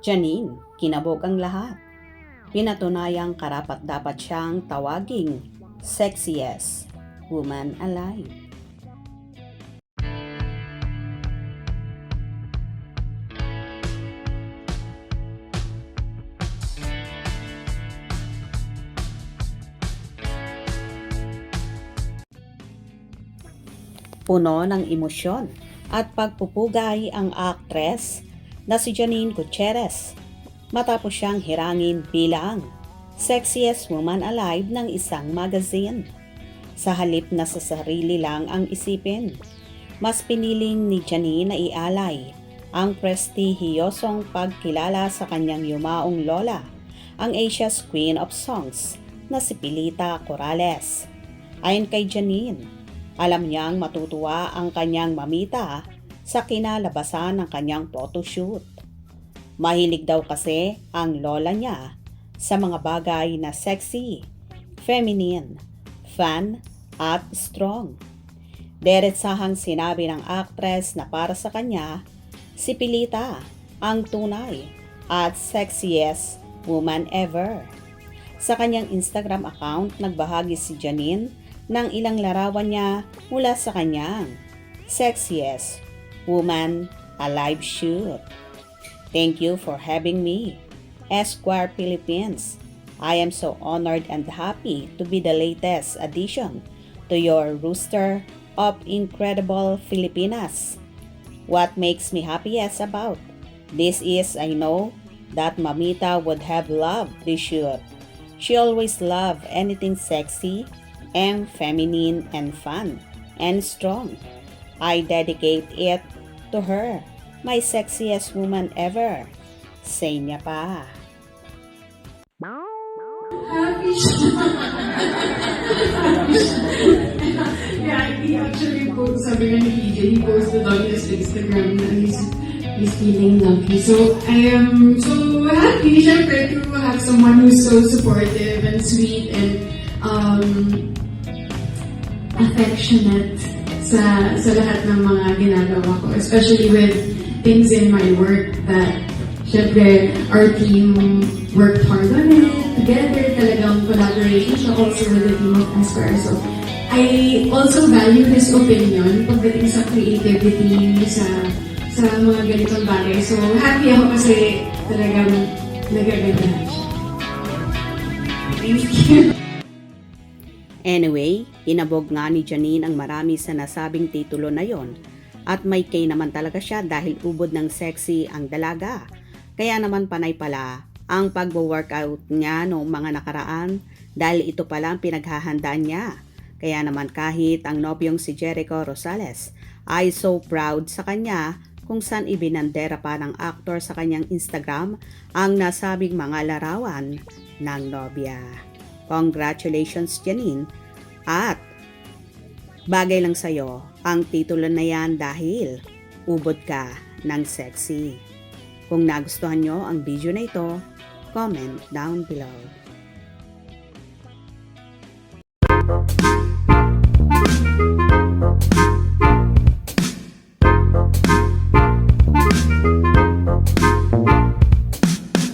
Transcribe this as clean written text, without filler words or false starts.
Janine, kinabog ang lahat. Pinatunayang karapat-dapat siyang tawaging sexiest woman alive. Puno ng emosyon at pagpupugay ang aktres na si Janine Gutierrez matapos siyang hirangin bilang sexiest woman alive ng isang magazine. Sa halip na sa sarili lang ang isipin, mas piniling ni Janine na ialay ang prestihiyosong pagkilala sa kanyang yumaong lola, ang Asia's Queen of Songs na si Pilita Corrales. Ayon kay Janine, alam niyang matutuwa ang kanyang mamita sa kinalabasan ng kanyang photoshoot. Mahilig daw kasi ang lola niya sa mga bagay na sexy, feminine, fun, at strong. Diretsahang sinabi ng actress na para sa kanya, si Pilita ang tunay at sexiest woman ever. Sa kanyang Instagram account, nagbahagi si Janine ng ilang larawan niya mula sa kanyang sexiest woman alive shoot. Thank you for having me, Esquire Philippines. I am so honored and happy to be the latest addition to your roster of incredible Filipinas. What makes me happiest about this is I know that Mamita would have loved this shoot. She always loved anything sexy and feminine and fun and strong. I dedicate it to her, my sexiest woman ever. Say niya pa. Happy siya. Yeah, he actually sabi nga ni PJ, he posted on his Instagram na he's feeling lucky. So, I am so happy, syempre, to have someone who's so supportive and sweet and affectionate sa lahat ng mga ginagawa ko, especially with things in my work that syempre our team worked hard on it together, talagang collaboration siya also with the team of Esquire. So I also value his opinion pagdating sa creativity sa mga ganitong bagay. So happy ako kasi talagang nagagandahan siya. Thank you. Anyway, inabog nga ni Janine ang marami sa nasabing titulo na yon at may kay naman talaga siya dahil ubod ng sexy ang dalaga. Kaya naman panay pala ang pagwo-workout niya noong mga nakaraan dahil ito pala ang pinaghahandaan niya. Kaya naman kahit ang nobyong si Jericho Rosales ay so proud sa kanya kung saan ibinandera pa ng aktor sa kanyang Instagram ang nasabing mga larawan ng nobya. Congratulations, Janine. At bagay lang sa'yo ang titulo na yan dahil ubod ka ng sexy. Kung nagustuhan nyo ang video na ito, comment down below.